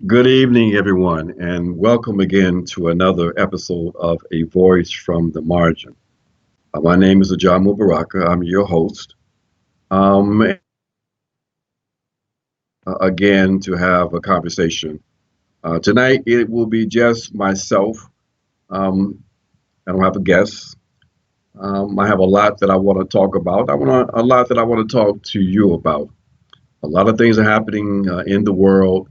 Good evening, everyone, and welcome again to another episode of A Voice from the Margin. My name is Ajamu Baraka. I'm your host. Again, to have a conversation. Tonight, it will be just myself. Um, I don't have a guest. I have a lot that I want to talk about. A lot that I want to talk to you about. A lot of things are happening in the world.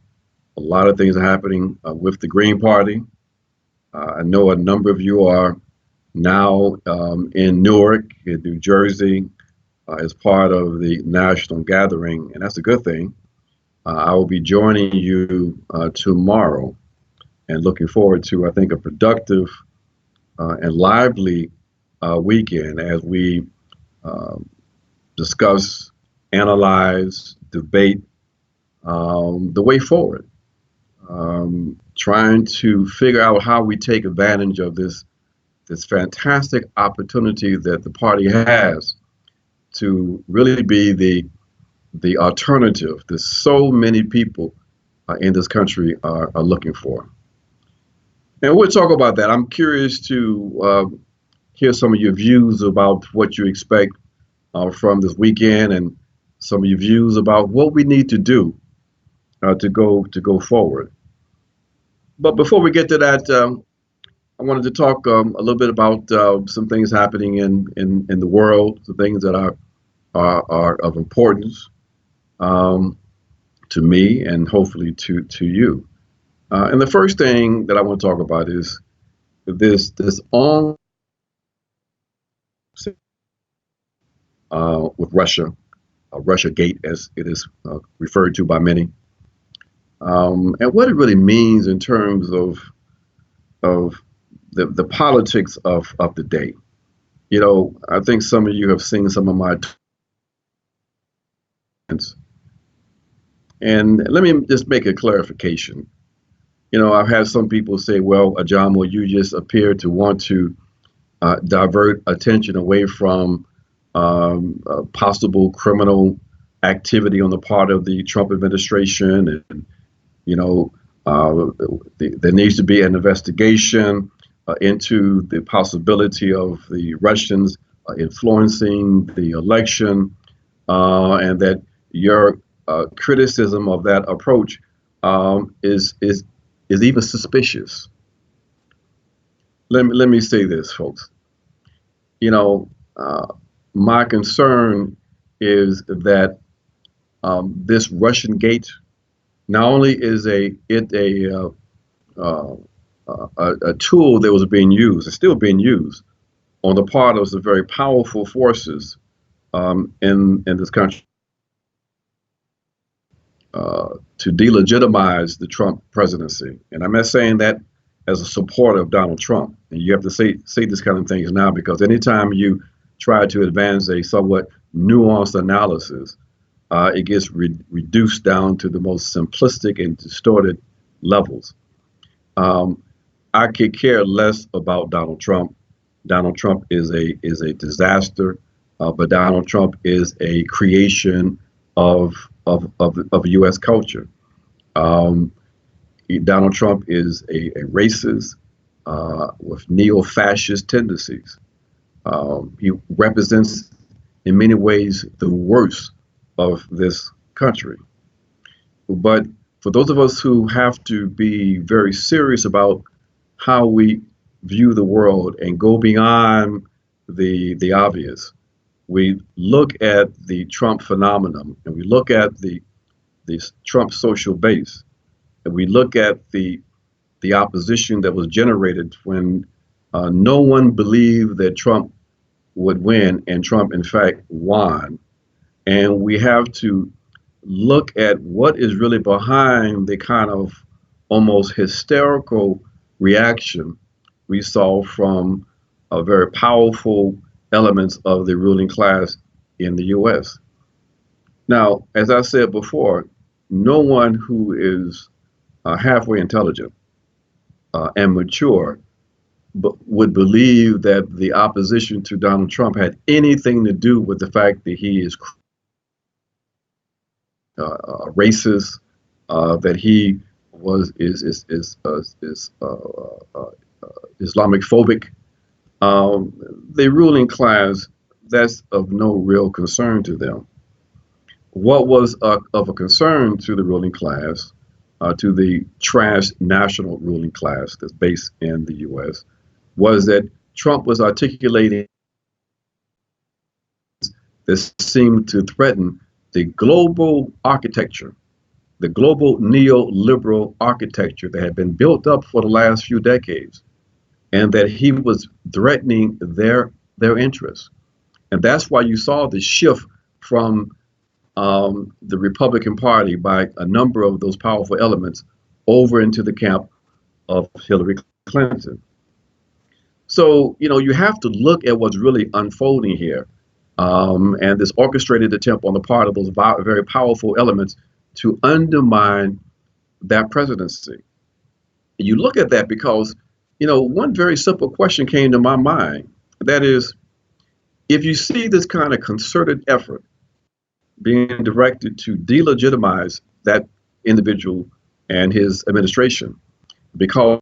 A lot of things are happening with the Green Party. I know a number of you are now in Newark, in New Jersey, as part of the national gathering, and that's a good thing. I will be joining you tomorrow and looking forward to, I think, a productive and lively weekend as we uh, discuss, analyze, debate the way forward, trying to figure out how we take advantage of this fantastic opportunity that the party has to really be the alternative that so many people in this country are looking for. And we'll talk about that. I'm curious to hear some of your views about what you expect from this weekend, and some of your views about what we need to do to go forward. But before we get to that, I wanted to talk a little bit about some things happening in the world, the things that are of importance um, to me and hopefully to you. And the first thing that I want to talk about is this on with Russia, Russia Gate, as it is referred to by many, and what it really means in terms of the politics of the day. You know, I think some of you have seen some of my tweets, and let me just make a clarification. You know, I've had some people say, well, Ajamu, you just appear to want to divert attention away from possible criminal activity on the part of the Trump administration. And, you know, there needs to be an investigation into the possibility of the Russians influencing the election, and that your criticism of that approach is even suspicious. Let me say this, folks. You know, my concern is that this Russian gate not only is uh, a tool that was being used, it's still being used on the part of some very powerful forces in this country to delegitimize the Trump presidency. And I'm not saying that as a supporter of Donald Trump. And you have to say this kind of things now, because anytime you try to advance a somewhat nuanced analysis, it gets reduced down to the most simplistic and distorted levels. Um, I could care less about Donald Trump. Donald Trump is a disaster, but Donald Trump is a creation of U.S. culture. Um, Donald Trump is a racist with neo-fascist tendencies. He represents, in many ways, the worst of this country. But for those of us who have to be very serious about how we view the world and go beyond the obvious, we look at the Trump phenomenon, and we look at the Trump social base, and we look at the opposition that was generated when no one believed that Trump would win, and Trump, in fact, won. And we have to look at what is really behind the kind of almost hysterical reaction we saw from very powerful elements of the ruling class in the US. Now, as I said before, no one who is halfway intelligent and mature would believe that the opposition to Donald Trump had anything to do with the fact that he is racist, that he was is Islamic phobic. The ruling class, that's of no real concern to them. What was of a concern to the ruling class, to the transnational ruling class that's based in the U.S., was that Trump was articulating this seemed to threaten the global architecture, the global neoliberal architecture that had been built up for the last few decades, and that he was threatening their interests. And that's why you saw the shift from the Republican Party by a number of those powerful elements over into the camp of Hillary Clinton. So, you have to look at what's really unfolding here. And this orchestrated attempt on the part of those very powerful elements to undermine that presidency. You look at that because, one very simple question came to my mind. That is, if you see this kind of concerted effort being directed to delegitimize that individual and his administration because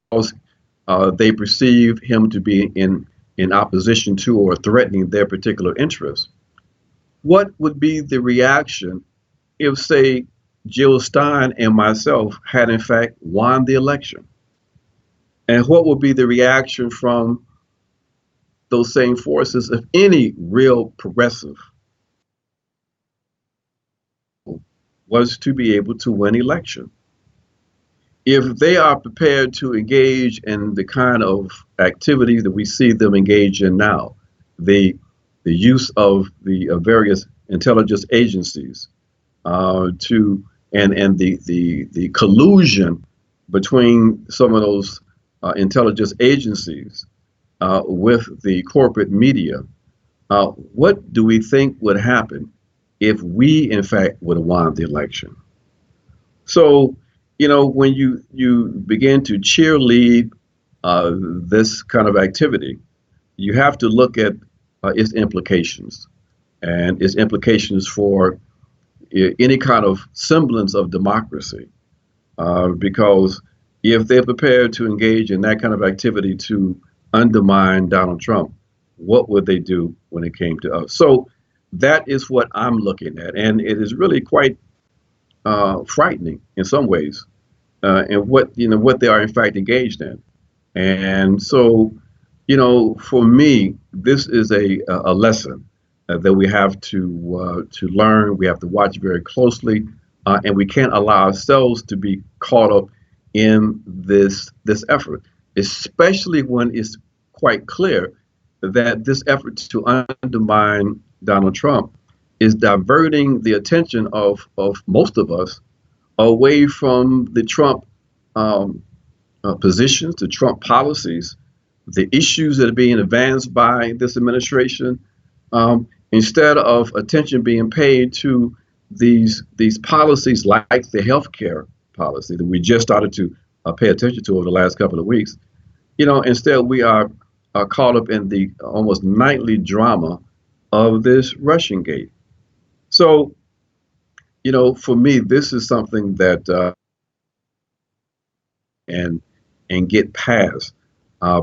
they perceive him to be in opposition to or threatening their particular interests, what would be the reaction if, say, Jill Stein and myself had in fact won the election? And what would be the reaction from those same forces if any real progressive was to be able to win election? If they are prepared to engage in the kind of activities that we see them engage in now, the use of the various intelligence agencies to and the collusion between some of those intelligence agencies with the corporate media, what do we think would happen if we in fact would have won the election? So, when you begin to cheerlead this kind of activity, you have to look at its implications and its implications for any kind of semblance of democracy. Because if they're prepared to engage in that kind of activity to undermine Donald Trump, what would they do when it came to us? So that is what I'm looking at, and it is really quite frightening in some ways, and what they are in fact engaged in. And so, for me, this is a lesson that we have to learn. We have to watch very closely, and we can't allow ourselves to be caught up in this effort, especially when it's quite clear that this effort to undermine Donald Trump is diverting the attention of most of us away from the Trump positions, the Trump policies, the issues that are being advanced by this administration, instead of attention being paid to these policies like the healthcare policy that we just started to pay attention to over the last couple of weeks. Instead we are caught up in the almost nightly drama of this Russian gate. So, for me, this is something that and get past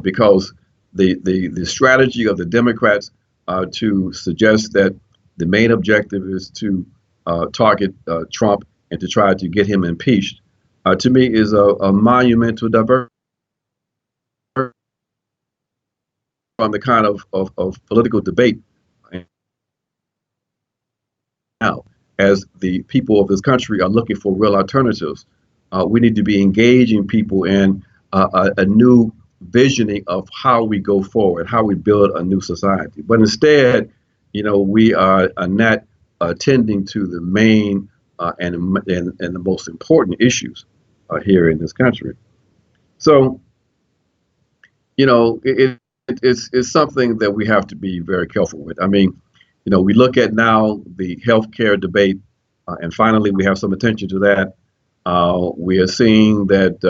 because the strategy of the Democrats to suggest that the main objective is to target Trump and to try to get him impeached, to me is a monumental diversion from the kind of political debate now. As the people of this country are looking for real alternatives, we need to be engaging people in a new visioning of how we go forward, how we build a new society. But instead, we are not attending to the main and the most important issues here in this country. So, it's something that we have to be very careful with. I mean, we look at now the healthcare debate, and finally we have some attention to that. We are seeing that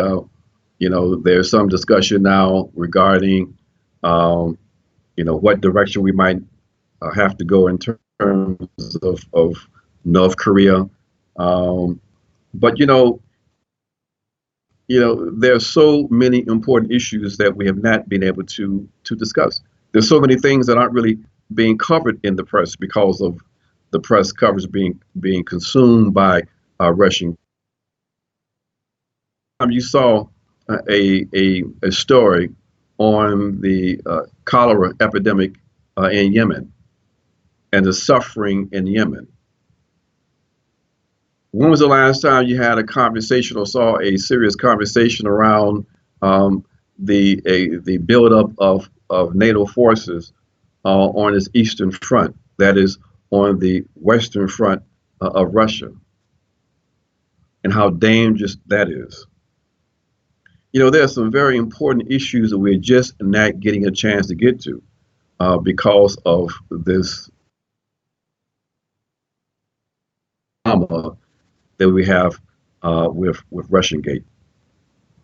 there's some discussion now regarding what direction we might have to go in terms of North Korea. But there are so many important issues that we have not been able to discuss. There's so many things that aren't really being covered in the press because of the press coverage being consumed by Russian. You saw a story on the cholera epidemic in Yemen and the suffering in Yemen. When was the last time you had a conversation or saw a serious conversation around the buildup of NATO forces on its eastern front, that is, on the western front of Russia, and how dangerous that is? There are some very important issues that we're just not getting a chance to get to because of this drama that we have with Russian Gate.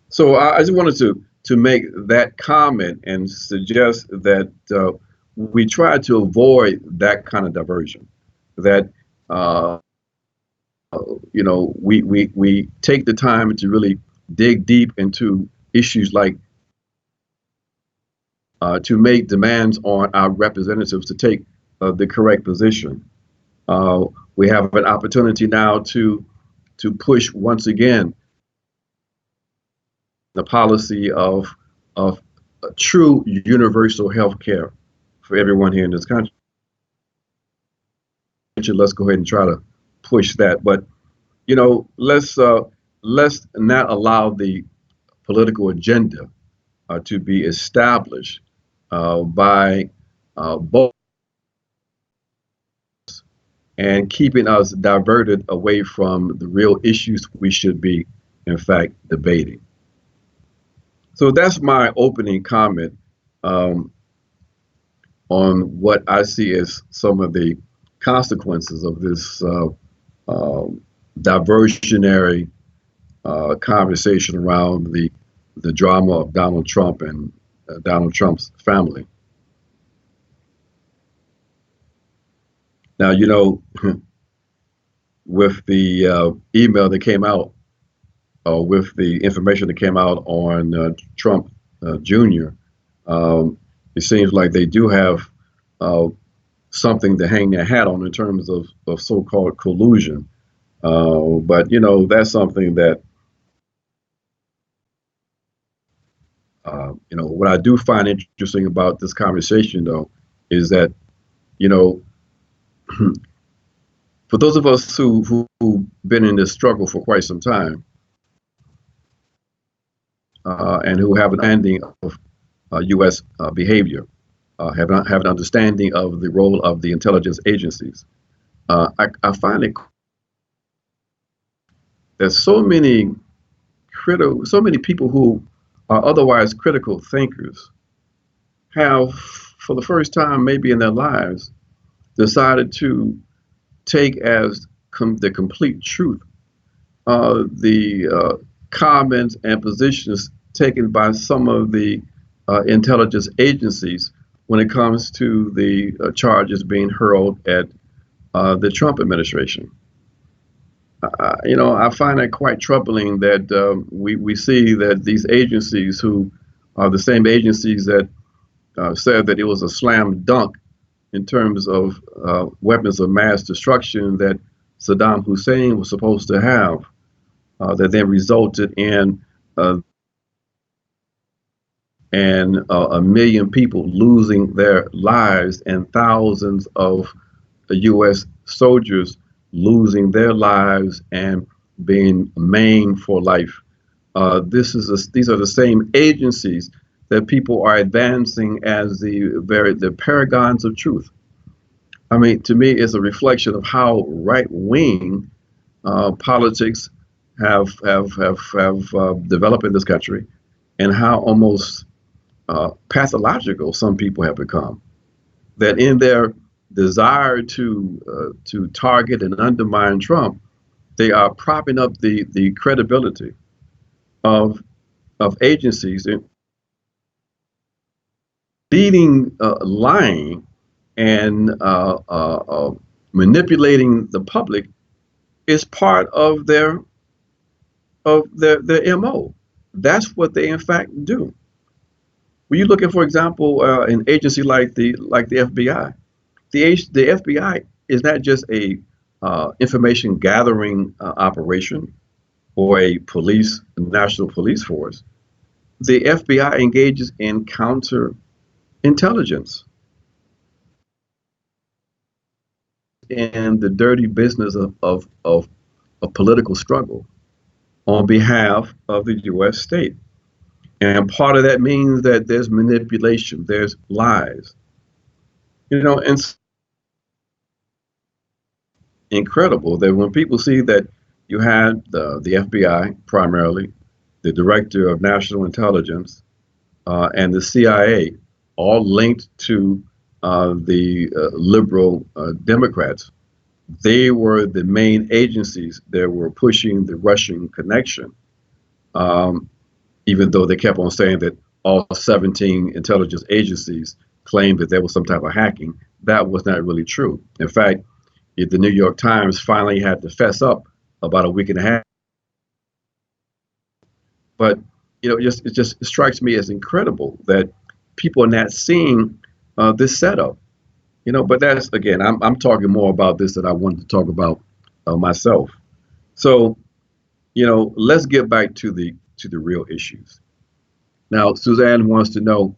So I just wanted to make that comment and suggest that we try to avoid that kind of diversion. That we take the time to really dig deep into issues like to make demands on our representatives to take the correct position. We have an opportunity now to push once again the policy of a true universal health care for everyone here in this country. Let's go ahead and try to push that. But let's not allow the political agenda to be established by both and keeping us diverted away from the real issues we should be, in fact, debating. So that's my opening comment on what I see as some of the consequences of this diversionary conversation around the drama of Donald Trump and Donald Trump's family. Now, with the email that came out, with the information that came out on Trump Jr., it seems like they do have something to hang their hat on in terms of so-called collusion. But that's something that what I do find interesting about this conversation, though, is that for those of us who've been in this struggle for quite some time and who have an understanding of U.S. behavior, have an understanding of the role of the intelligence agencies, I find it there's so many people who are otherwise critical thinkers have, for the first time maybe in their lives, decided to take as the complete truth the comments and positions taken by some of the intelligence agencies when it comes to the charges being hurled at the Trump administration. I find that quite troubling that we see that these agencies, who are the same agencies that said that it was a slam dunk in terms of weapons of mass destruction that Saddam Hussein was supposed to have, that then resulted in a million people losing their lives and thousands of U.S. soldiers losing their lives and being maimed for life. These are the same agencies that people are advancing as the paragons of truth. I mean, to me, it's a reflection of how right-wing politics have developed in this country, and how almost pathological some people have become. That in their desire to target and undermine Trump, they are propping up the credibility of agencies and leading, lying, and manipulating the public is part of their MO. That's what they in fact do. When you look at, for example, an agency like the FBI, the FBI is not just a information gathering operation or a national police force. The FBI engages in counterintelligence and the dirty business of political struggle on behalf of the U.S. state. And part of that means that there's manipulation, there's lies. And it's incredible that when people see that you had the FBI primarily, the Director of National Intelligence, and the CIA all linked to the liberal Democrats. They were the main agencies that were pushing the Russian connection, um, even though they kept on saying that all 17 intelligence agencies claimed that there was some type of hacking. That was not really true. In fact, the New York Times finally had to fess up about a week and a half. But it strikes me as incredible that people are not seeing this setup. But that's again, I'm talking more about this that I wanted to talk about myself. So let's get back to the real issues. Now, Suzanne wants to know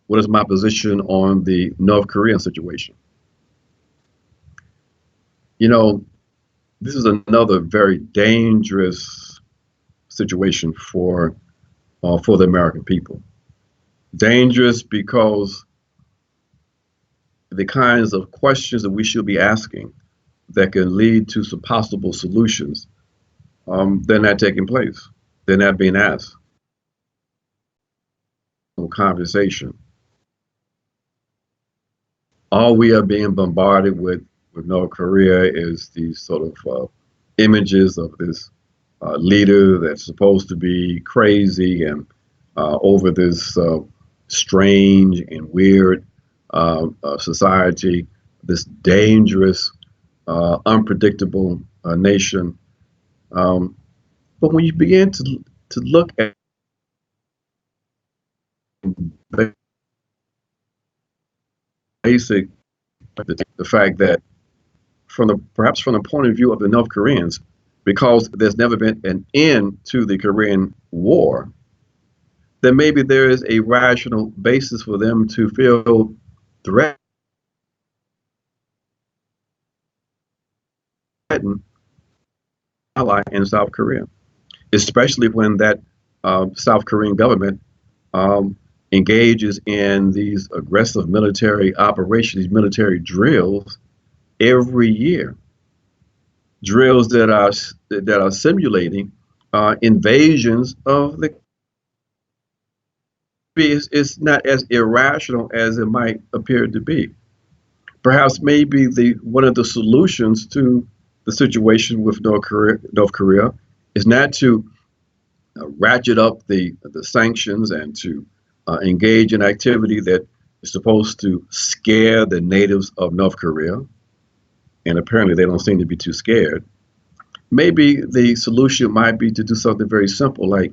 what is my position on the North Korean situation. You know, this is another very dangerous situation for the American people. Dangerous because the kinds of questions that we should be asking that can lead to some possible solutions, they're not taking place. They're not being asked. Conversation. All we are being bombarded with North Korea is these sort of images of this leader that's supposed to be crazy and over this strange and weird society, this dangerous, unpredictable nation. But when you begin to look at basic, the fact that perhaps from the point of view of the North Koreans, because there's never been an end to the Korean War, then maybe there is a rational basis for them to feel threatened ally in South Korea, especially when that South Korean government um, engages in these aggressive military operations, these military drills every year, drills that are simulating invasions of the. It's not as irrational as it might appear to be. Perhaps maybe the one of the solutions to the situation with North Korea is not to ratchet up the sanctions and to engage in activity that is supposed to scare the natives of North Korea, and apparently they don't seem to be too scared. Maybe the solution might be to do something very simple, like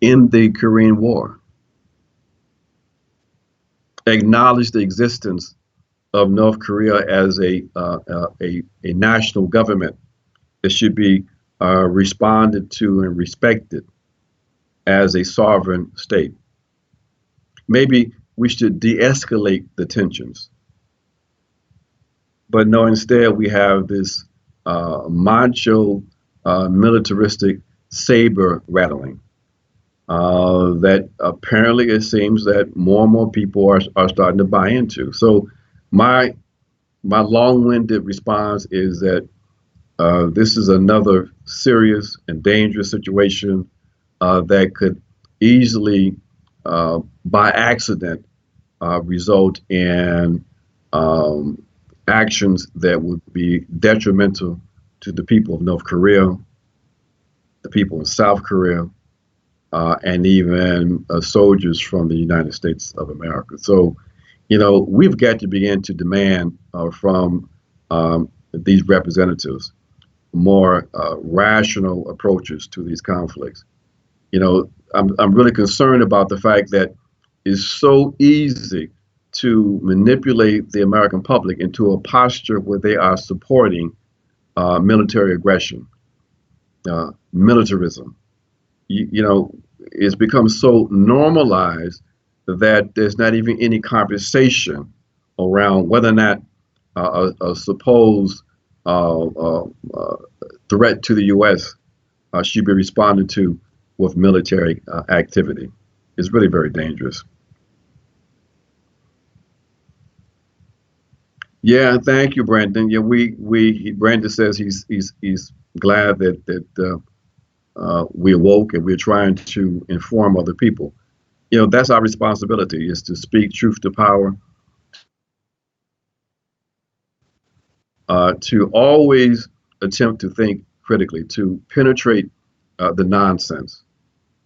end the Korean War, acknowledge the existence of North Korea as a national government that should be responded to and respected as a sovereign state. Maybe we should de-escalate the tensions, but no, instead we have this macho, militaristic saber rattling that apparently it seems that more and more people are starting to buy into. So my my long-winded response is that this is another serious and dangerous situation that could easily, by accident, result in actions that would be detrimental to the people of North Korea, the people in South Korea, and even soldiers from the United States of America. So, we've got to begin to demand from these representatives more rational approaches to these conflicts. I'm really concerned about the fact that it's so easy to manipulate the American public into a posture where they are supporting military aggression, militarism. You know, it's become so normalized that there's not even any conversation around whether or not a supposed threat to the U.S. Should be responded to with military activity. It's really very dangerous. Yeah, thank you, Brandon. Yeah, Brandon says he's glad that we awoke and we're trying to inform other people. You know, that's our responsibility, is to speak truth to power, to always attempt to think critically, to penetrate the nonsense,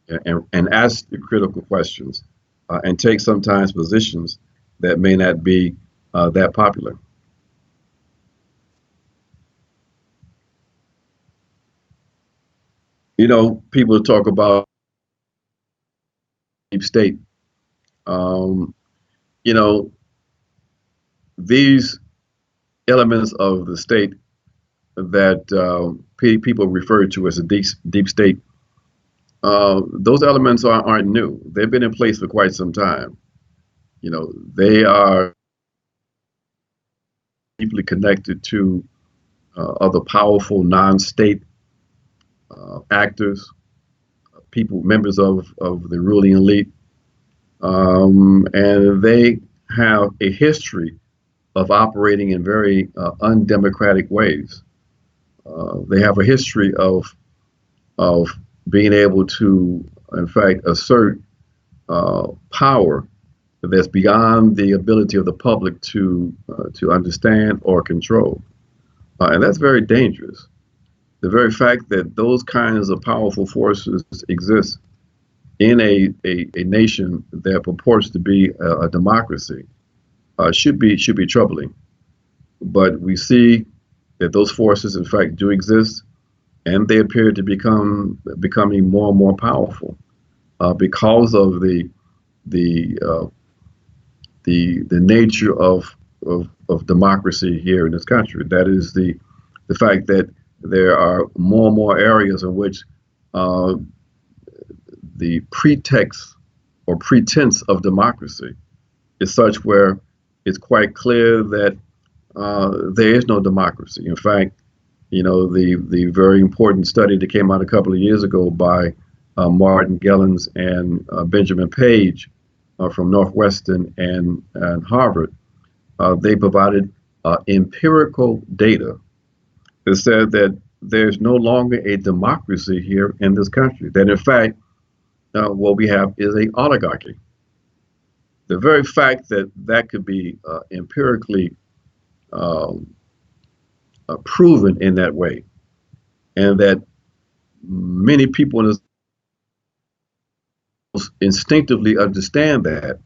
and ask the critical questions, and take sometimes positions that may not be that popular. You know, people talk about deep state. Um, you know, these elements of the state that people refer to as a deep state, those elements aren't new. They've been in place for quite some time. You know, they are deeply connected to other powerful non-state actors, people, members of the ruling elite, and they have a history of operating in very undemocratic ways. They have a history of being able to, in fact, assert power that's beyond the ability of the public to understand or control, and that's very dangerous. The very fact that those kinds of powerful forces exist in a nation that purports to be a democracy should be troubling. But we see that those forces, in fact, do exist, and they appear to becoming more and more powerful because of the the nature of democracy here in this country. That is the fact that there are more and more areas in which uh, the pretext or pretense of democracy is such where it's quite clear that there is no democracy. In fact, you know, the very important study that came out a couple of years ago by Martin Gellens and Benjamin Page from Northwestern and Harvard, they provided empirical data that said that there's no longer a democracy here in this country. That in fact, what we have is a oligarchy. The very fact that that could be empirically um, proven in that way, and that many people instinctively understand that,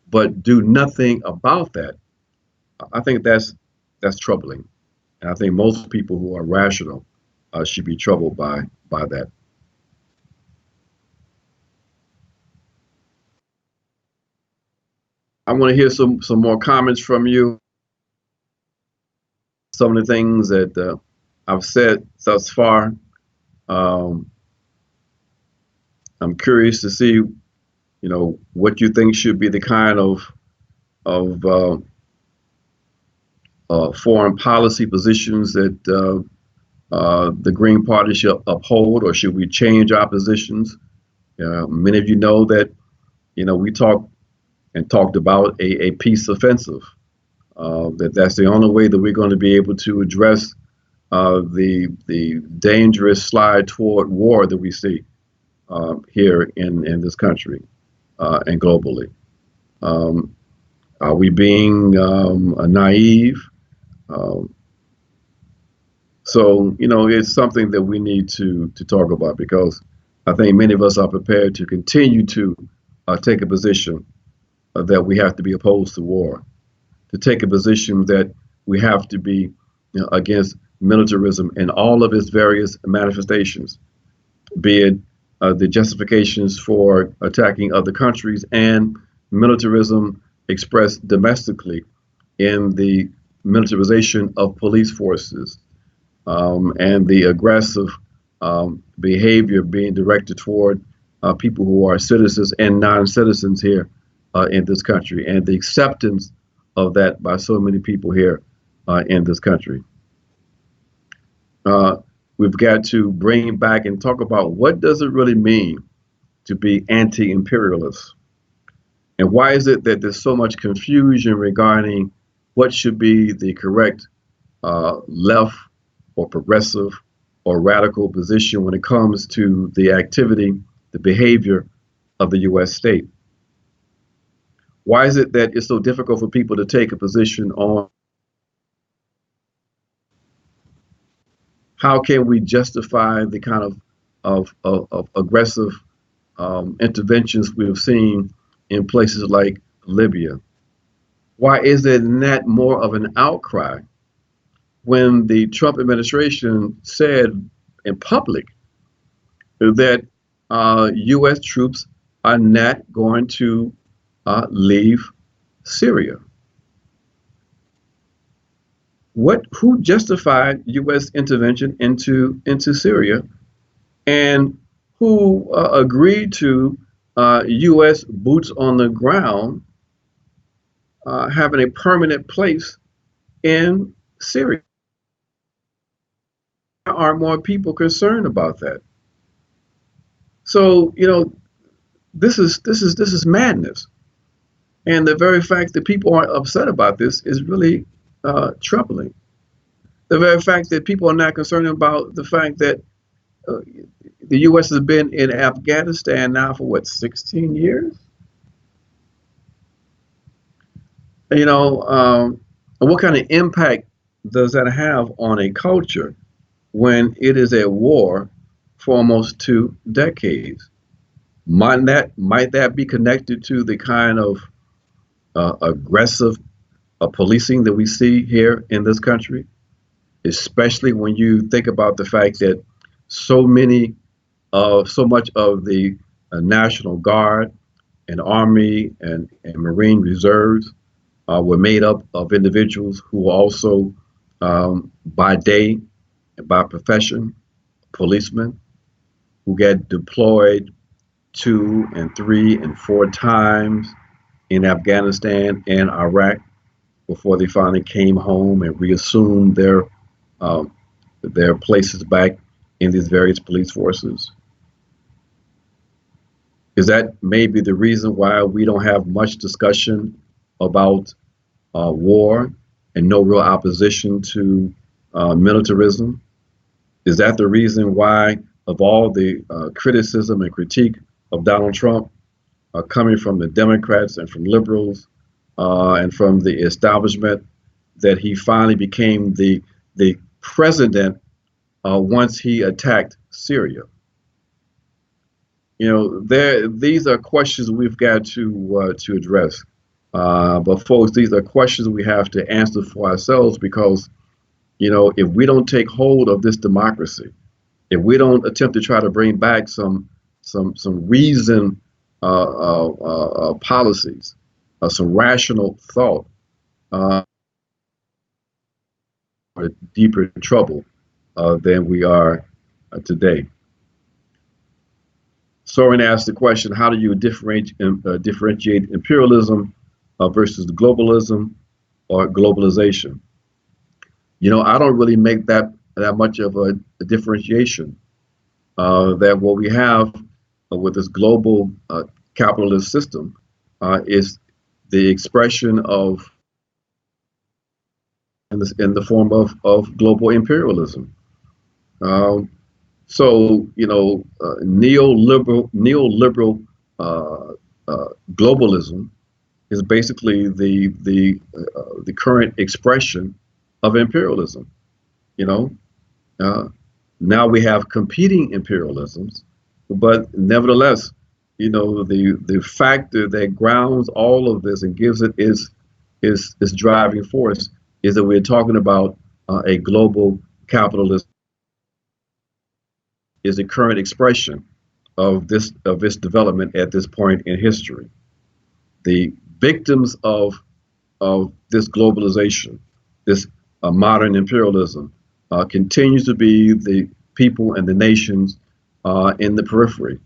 but do nothing about that. I think that's troubling, and I think most people who are rational should be troubled by that. I want to hear some more comments from you. Some of the things that I've said thus far. Um, I'm curious to see, you know, what you think should be the kind of foreign policy positions that the Green Party should uphold, or should we change our positions? Many of you know that, you know, we talked about a peace offensive. That's the only way that we're going to be able to address the dangerous slide toward war that we see here in this country and globally. Um, are we being naive? Um, so, you know, it's something that we need to talk about, because I think many of us are prepared to continue to take a position that we have to be opposed to war, to take a position that we have to be, you know, against militarism in all of its various manifestations, be it the justifications for attacking other countries, and militarism expressed domestically in the militarization of police forces, and the aggressive behavior being directed toward people who are citizens and non-citizens here in this country, and the acceptance of that by so many people here in this country. We've got to bring back and talk about what does it really mean to be anti-imperialist, and why is it that there's so much confusion regarding what should be the correct left or progressive or radical position when it comes to the activity, the behavior of the U.S. state. Why is it that it's so difficult for people to take a position on how can we justify the kind of aggressive interventions we've seen in places like Libya? Why is there not more of an outcry when the Trump administration said in public that U.S. troops are not going to leave Syria? Who justified U.S. intervention into Syria, and who agreed to U.S. boots on the ground having a permanent place in Syria? Are more people concerned about that? So this is madness, and the very fact that people are upset about this is really troubling. The very fact that people are not concerned about the fact that the U.S. has been in Afghanistan now for what, 16 years? What kind of impact does that have on a culture when it is at war for almost 2 decades? Might that be connected to the kind of aggressive policing that we see here in this country? Especially when you think about the fact that so much of the National Guard and Army and Marine Reserves were made up of individuals who were also by day and by profession policemen, who get deployed 2 and 3 and 4 times in Afghanistan and Iraq before they finally came home and reassumed their places back in these various police forces. Is that maybe the reason why we don't have much discussion about war and no real opposition to militarism? Is that the reason why, of all the criticism and critique of Donald Trump coming from the Democrats and from liberals and from the establishment, that he finally became the president once he attacked Syria? These are questions we've got to address. But folks, these are questions we have to answer for ourselves, because if we don't take hold of this democracy, if we don't attempt to try to bring back some reasoned policies, some rational thought, we're deeper in trouble than we are today. Soren asked the question: how do you differentiate imperialism versus globalism or globalization? I don't really make that much of a differentiation. That what we have with this global capitalist system is the expression of, in the form of global imperialism. Neoliberal globalism is basically the current expression of imperialism. Now we have competing imperialisms, but nevertheless, the factor that grounds all of this and gives it is driving force is that we're talking about a global capitalist is the current expression of this development at this point in history. The victims of this globalization, this modern imperialism, continues to be the people and the nations in the periphery,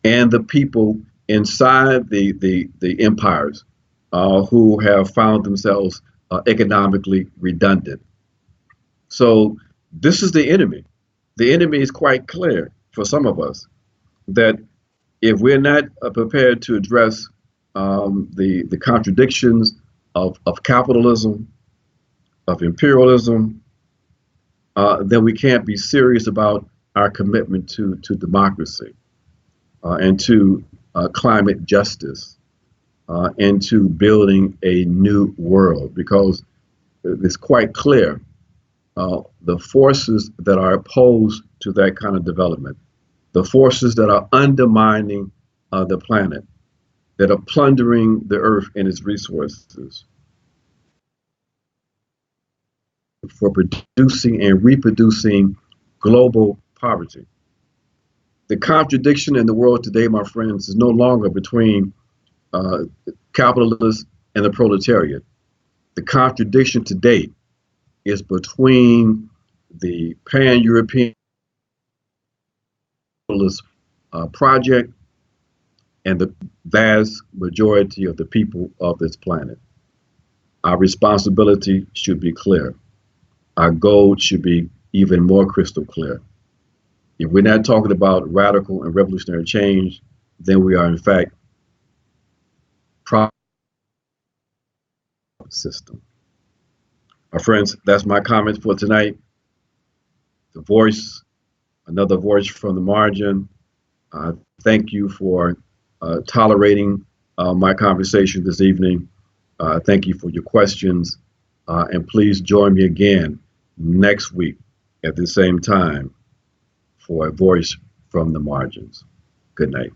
and the people inside the empires who have found themselves economically redundant. So this is the enemy. The enemy is quite clear for some of us that if we're not prepared to address the contradictions of capitalism, of imperialism, then we can't be serious about our commitment to democracy and to climate justice and to building a new world, because it's quite clear the forces that are opposed to that kind of development, the forces that are undermining the planet, that are plundering the earth and its resources for producing and reproducing global poverty. The contradiction in the world today, my friends, is no longer between capitalists and the proletariat. The contradiction today is between the pan-European project and the vast majority of the people of this planet. Our responsibility should be clear. Our goal should be even more crystal clear. If we're not talking about radical and revolutionary change, then we are in fact system. My friends, that's my comments for tonight. The voice, another voice from the margin. Thank you for tolerating my conversation this evening. Thank you for your questions. And please join me again next week at the same time for a voice from the margins. Good night.